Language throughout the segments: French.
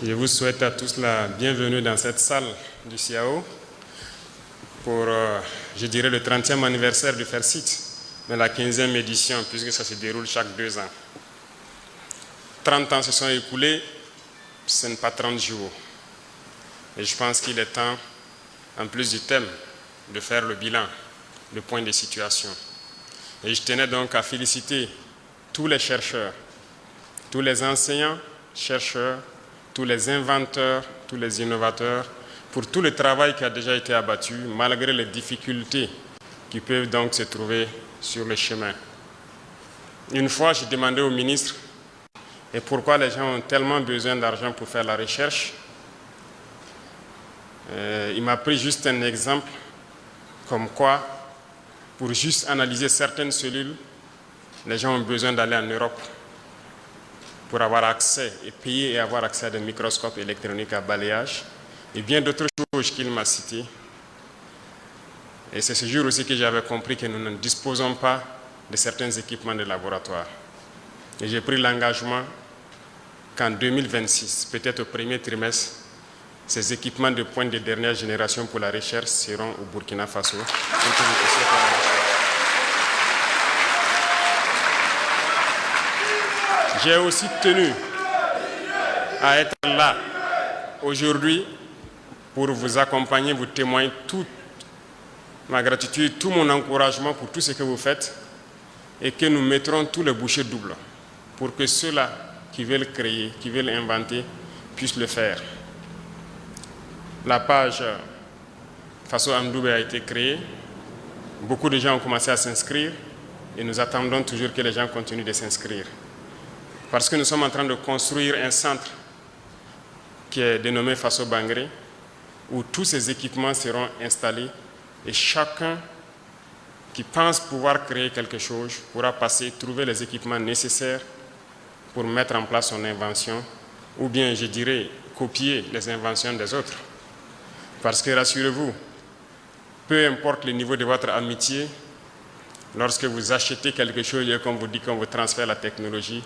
Je vous souhaite à tous la bienvenue dans cette salle du CIAO pour, je dirais, le 30e anniversaire du FAIRCIT, mais la 15e édition, puisque ça se déroule chaque 2 ans. 30 ans se sont écoulés, ce n'est pas 30 jours. Et je pense qu'il est temps, en plus du thème, de faire le bilan, le point de situation. Et je tenais donc à féliciter tous les chercheurs, tous les enseignants, chercheurs, tous les inventeurs, tous les innovateurs, pour tout le travail qui a déjà été abattu, malgré les difficultés qui peuvent donc se trouver sur le chemin. Une fois, j'ai demandé au ministre et pourquoi les gens ont tellement besoin d'argent pour faire la recherche. Il m'a pris juste un exemple, comme quoi, pour juste analyser certaines cellules, les gens ont besoin d'aller en Europe pour avoir accès et payer et avoir accès à des microscopes électroniques à balayage et bien d'autres choses qu'il m'a citées. Et c'est ce jour aussi que j'avais compris que nous ne disposons pas de certains équipements de laboratoire. Et j'ai pris l'engagement qu'en 2026, peut-être au premier trimestre, ces équipements de pointe de dernière génération pour la recherche seront au Burkina Faso. J'ai aussi tenu à être là aujourd'hui pour vous accompagner, vous témoigner toute ma gratitude, tout mon encouragement pour tout ce que vous faites et que nous mettrons tous les bouchées doubles pour que ceux-là qui veulent créer, qui veulent inventer, puissent le faire. La page Faso Amdoubé a été créée, beaucoup de gens ont commencé à s'inscrire et nous attendons toujours que les gens continuent de s'inscrire. Parce que nous sommes en train de construire un centre qui est dénommé Faso Bangré, où tous ces équipements seront installés et chacun qui pense pouvoir créer quelque chose pourra passer, trouver les équipements nécessaires pour mettre en place son invention, ou bien, je dirais, copier les inventions des autres. Parce que, rassurez-vous, peu importe le niveau de votre amitié, lorsque vous achetez quelque chose et qu'on vous dit qu'on vous transfère la technologie,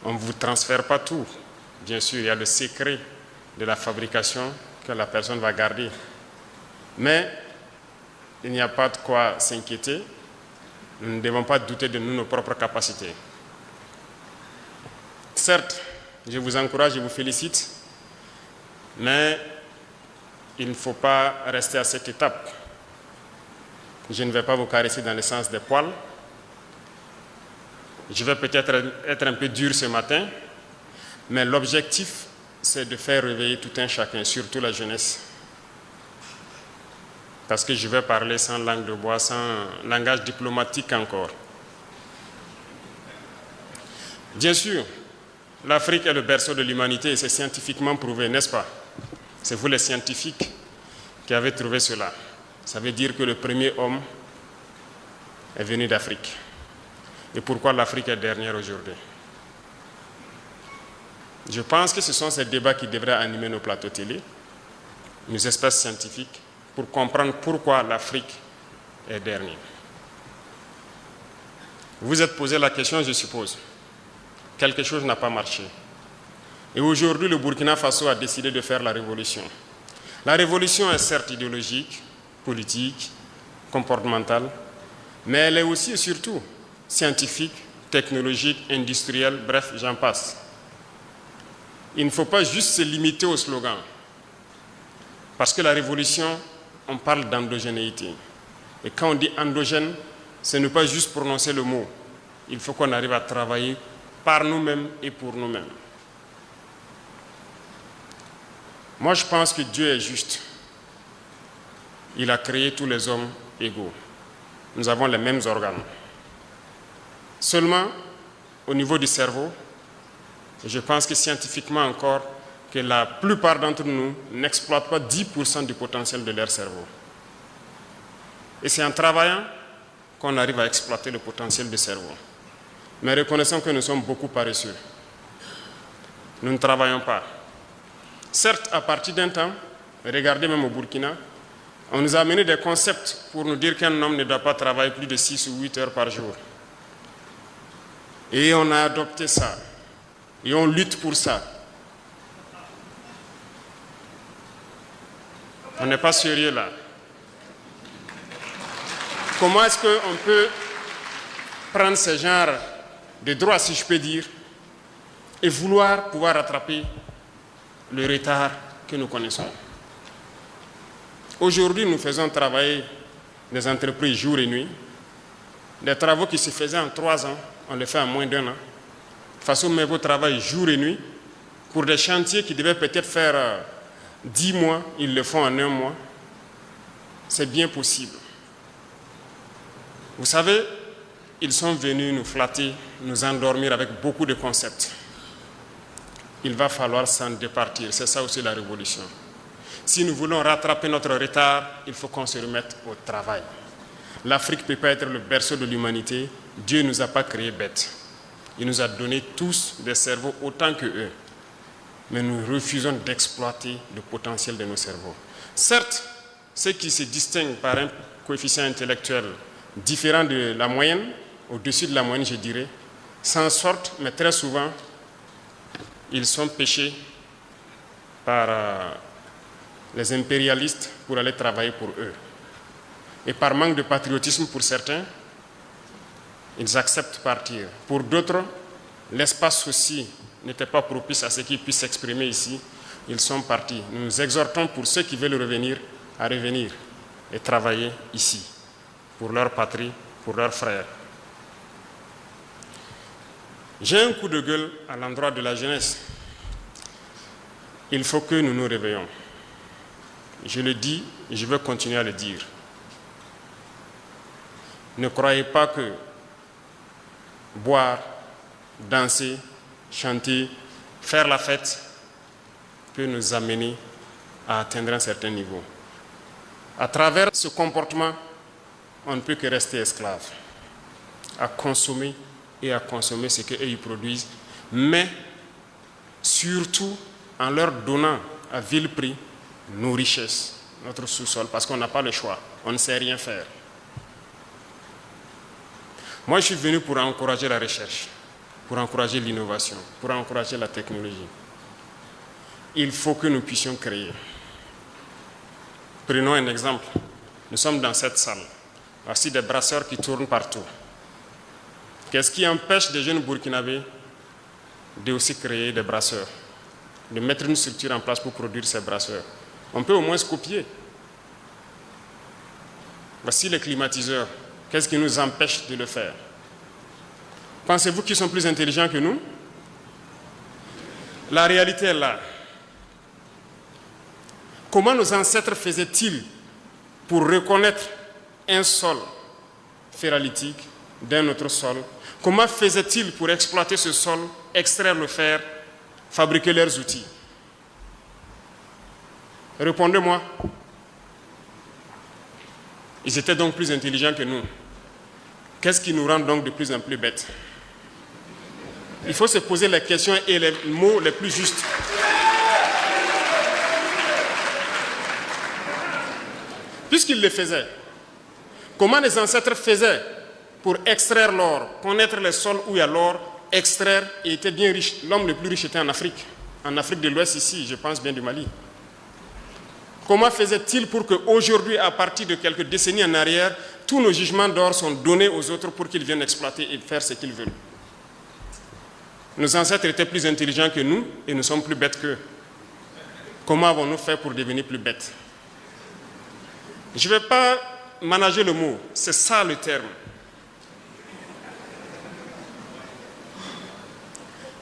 on ne vous transfère pas tout. Bien sûr, il y a le secret de la fabrication que la personne va garder. Mais il n'y a pas de quoi s'inquiéter. Nous ne devons pas douter de nous, nos propres capacités. Certes, je vous encourage, je vous félicite, mais il ne faut pas rester à cette étape. Je ne vais pas vous caresser dans le sens des poils. Je vais peut-être être un peu dur ce matin, mais l'objectif, c'est de faire réveiller tout un chacun, surtout la jeunesse. Parce que je vais parler sans langue de bois, sans langage diplomatique encore. Bien sûr, l'Afrique est le berceau de l'humanité et c'est scientifiquement prouvé, n'est-ce pas? C'est vous les scientifiques qui avez trouvé cela. Ça veut dire que le premier homme est venu d'Afrique. Et pourquoi l'Afrique est dernière aujourd'hui? Je pense que ce sont ces débats qui devraient animer nos plateaux télé, nos espaces scientifiques, pour comprendre pourquoi l'Afrique est dernière. Vous vous êtes posé la question, je suppose. Quelque chose n'a pas marché. Et aujourd'hui, le Burkina Faso a décidé de faire la révolution. La révolution est certes idéologique, politique, comportementale, mais elle est aussi et surtout scientifique, technologique, industrielle, bref, j'en passe. Il ne faut pas juste se limiter au slogan. Parce que la révolution, on parle d'endogénéité. Et quand on dit endogène, ce n'est pas juste prononcer le mot. Il faut qu'on arrive à travailler par nous-mêmes et pour nous-mêmes. Moi, je pense que Dieu est juste. Il a créé tous les hommes égaux. Nous avons les mêmes organes. Seulement, au niveau du cerveau, je pense que scientifiquement encore, que la plupart d'entre nous n'exploitent pas 10% du potentiel de leur cerveau. Et c'est en travaillant qu'on arrive à exploiter le potentiel du cerveau. Mais reconnaissons que nous sommes beaucoup paresseux. Nous ne travaillons pas. Certes, à partir d'un temps, regardez même au Burkina, on nous a amené des concepts pour nous dire qu'un homme ne doit pas travailler plus de 6 ou 8 heures par jour. Et on a adopté ça. Et on lutte pour ça. On n'est pas sérieux là. Comment est-ce qu'on peut prendre ce genre de droits, si je peux dire, et vouloir pouvoir rattraper le retard que nous connaissons? Aujourd'hui, nous faisons travailler des entreprises jour et nuit. Des travaux qui se faisaient en 3 ans, on les fait en moins d'1 an. Façon Mevo travaille jour et nuit. Pour des chantiers qui devaient peut-être faire 10 mois, ils le font en 1 mois. C'est bien possible. Vous savez, ils sont venus nous flatter, nous endormir avec beaucoup de concepts. Il va falloir s'en départir. C'est ça aussi la révolution. Si nous voulons rattraper notre retard, il faut qu'on se remette au travail. L'Afrique ne peut pas être le berceau de l'humanité. Dieu ne nous a pas créés bêtes. Il nous a donné tous des cerveaux autant qu'eux. Mais nous refusons d'exploiter le potentiel de nos cerveaux. Certes, ceux qui se distinguent par un coefficient intellectuel différent de la moyenne, au-dessus de la moyenne, je dirais, s'en sortent, mais très souvent, ils sont pêchés par les impérialistes pour aller travailler pour eux. Et par manque de patriotisme pour certains, ils acceptent partir. Pour d'autres, l'espace aussi n'était pas propice à ce qu'ils puissent s'exprimer ici. Ils sont partis. Nous nous exhortons pour ceux qui veulent revenir à revenir et travailler ici, pour leur patrie, pour leurs frères. J'ai un coup de gueule à l'endroit de la jeunesse. Il faut que nous nous réveillons. Je le dis et je veux continuer à le dire. Ne croyez pas que boire, danser, chanter, faire la fête peut nous amener à atteindre un certain niveau. À travers ce comportement, on ne peut que rester esclave, à consommer et à consommer ce qu'eux ils produisent, mais surtout en leur donnant à vil prix nos richesses, notre sous-sol, parce qu'on n'a pas le choix, on ne sait rien faire. Moi, je suis venu pour encourager la recherche, pour encourager l'innovation, pour encourager la technologie. Il faut que nous puissions créer. Prenons un exemple. Nous sommes dans cette salle. Voici des brasseurs qui tournent partout. Qu'est-ce qui empêche des jeunes burkinabés de aussi créer des brasseurs, de mettre une structure en place pour produire ces brasseurs? On peut au moins se copier. Voici les climatiseurs. Qu'est-ce qui nous empêche de le faire? Pensez-vous qu'ils sont plus intelligents que nous? La réalité est là. Comment nos ancêtres faisaient-ils pour reconnaître un sol ferralitique d'un autre sol? Comment faisaient-ils pour exploiter ce sol, extraire le fer, fabriquer leurs outils? Répondez-moi. Ils étaient donc plus intelligents que nous. Qu'est-ce qui nous rend donc de plus en plus bêtes? Il faut se poser les questions et les mots les plus justes. Puisqu'ils le faisaient, comment les ancêtres faisaient pour extraire l'or, connaître les sols où il y a l'or, extraire et étaient bien riches? L'homme le plus riche était en Afrique de l'Ouest ici, je pense bien du Mali. Comment faisait-il pour qu'aujourd'hui, à partir de quelques décennies en arrière, tous nos jugements d'or sont donnés aux autres pour qu'ils viennent exploiter et faire ce qu'ils veulent? Nos ancêtres étaient plus intelligents que nous et nous sommes plus bêtes qu'eux. Comment avons-nous fait pour devenir plus bêtes? Je ne vais pas manager le mot, c'est ça le terme.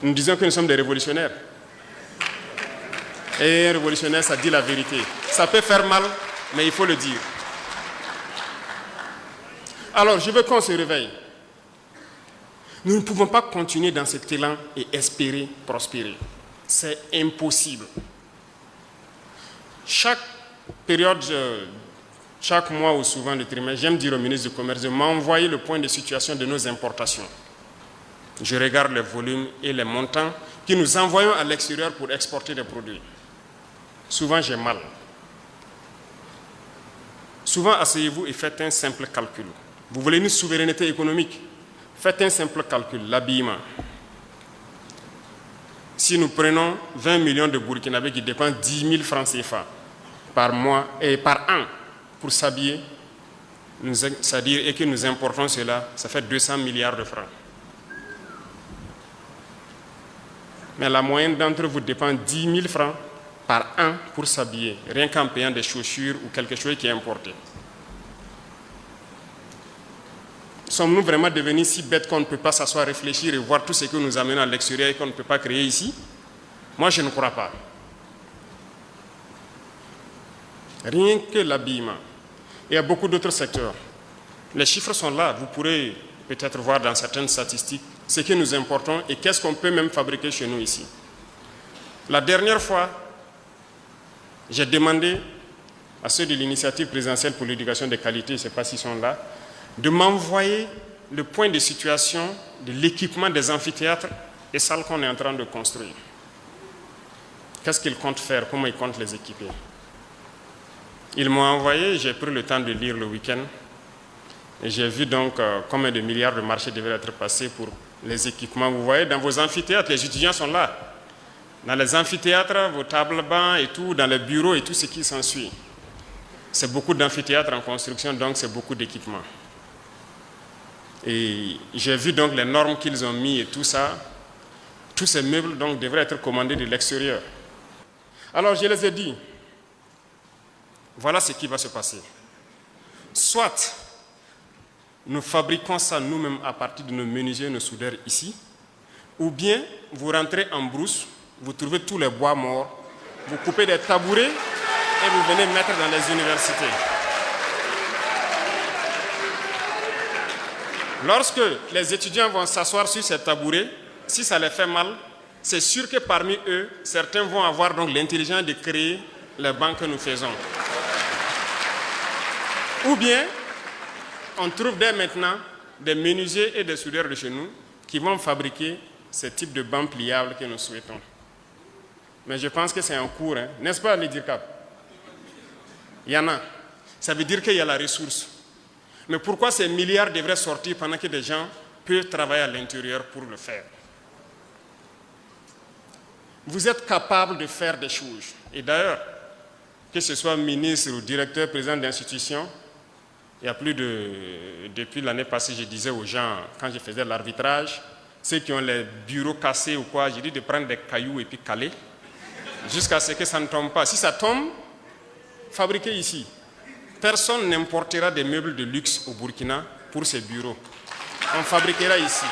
Nous disons que nous sommes des révolutionnaires. Et un révolutionnaire, ça dit la vérité. Ça peut faire mal, mais il faut le dire. Alors, je veux qu'on se réveille. Nous ne pouvons pas continuer dans cet élan et espérer prospérer. C'est impossible. Chaque période, chaque mois ou souvent le trimestre, j'aime dire au ministre du Commerce de m'envoyer le point de situation de nos importations. Je regarde les volumes et les montants que nous envoyons à l'extérieur pour exporter des produits. Souvent, j'ai mal. Souvent, asseyez-vous et faites un simple calcul. Vous voulez une souveraineté économique? Faites un simple calcul, l'habillement. Si nous prenons 20 millions de Burkinabés qui dépensent 10 000 francs CFA par mois et par an pour s'habiller, c'est-à-dire et que nous importons cela, ça fait 200 milliards de francs. Mais la moyenne d'entre vous dépend 10 000 francs par an pour s'habiller, rien qu'en payant des chaussures ou quelque chose qui est importé. Sommes-nous vraiment devenus si bêtes qu'on ne peut pas s'asseoir, réfléchir et voir tout ce que nous amenons à l'extérieur et qu'on ne peut pas créer ici? Moi, je ne crois pas. Rien que l'habillement. Il y a beaucoup d'autres secteurs. Les chiffres sont là. Vous pourrez peut-être voir dans certaines statistiques ce que nous importons et qu'est-ce qu'on peut même fabriquer chez nous ici. La dernière fois, j'ai demandé à ceux de l'initiative présidentielle pour l'éducation de qualité, je ne sais pas s'ils sont là, de m'envoyer le point de situation de l'équipement des amphithéâtres et salles qu'on est en train de construire. Qu'est-ce qu'ils comptent faire? Comment ils comptent les équiper? Ils m'ont envoyé, j'ai pris le temps de lire le week-end, et j'ai vu donc combien de milliards de marchés devaient être passés pour les équipements. Vous voyez, dans vos amphithéâtres, les étudiants sont là. Dans les amphithéâtres, vos tables bancs et tout, dans les bureaux et tout ce qui s'ensuit. C'est beaucoup d'amphithéâtres en construction, donc c'est beaucoup d'équipements. Et j'ai vu donc les normes qu'ils ont mis et tout ça. Tous ces meubles donc devraient être commandés de l'extérieur. Alors je les ai dit, voilà ce qui va se passer. Soit nous fabriquons ça nous-mêmes à partir de nos menuisiers, nos soudeurs ici, ou bien vous rentrez en brousse, vous trouvez tous les bois morts, vous coupez des tabourets et vous venez mettre dans les universités. Lorsque les étudiants vont s'asseoir sur ces tabourets, si ça les fait mal, c'est sûr que parmi eux, certains vont avoir donc l'intelligence de créer les bancs que nous faisons. Ou bien, on trouve dès maintenant des menuisiers et des soudeurs de chez nous qui vont fabriquer ce type de bancs pliables que nous souhaitons. Mais je pense que c'est en cours, hein. N'est-ce pas, les DIRCAP? Il y en a. Ça veut dire qu'il y a la ressource. Mais pourquoi ces milliards devraient sortir pendant que des gens peuvent travailler à l'intérieur pour le faire? Vous êtes capable de faire des choses. Et d'ailleurs, que ce soit ministre ou directeur, président d'institution, il y a plus de... Depuis l'année passée, je disais aux gens, quand je faisais l'arbitrage, ceux qui ont les bureaux cassés ou quoi, j'ai dit de prendre des cailloux et puis caler, jusqu'à ce que ça ne tombe pas. Si ça tombe, fabriquez ici. Personne n'importera des meubles de luxe au Burkina pour ces bureaux. On fabriquera ici.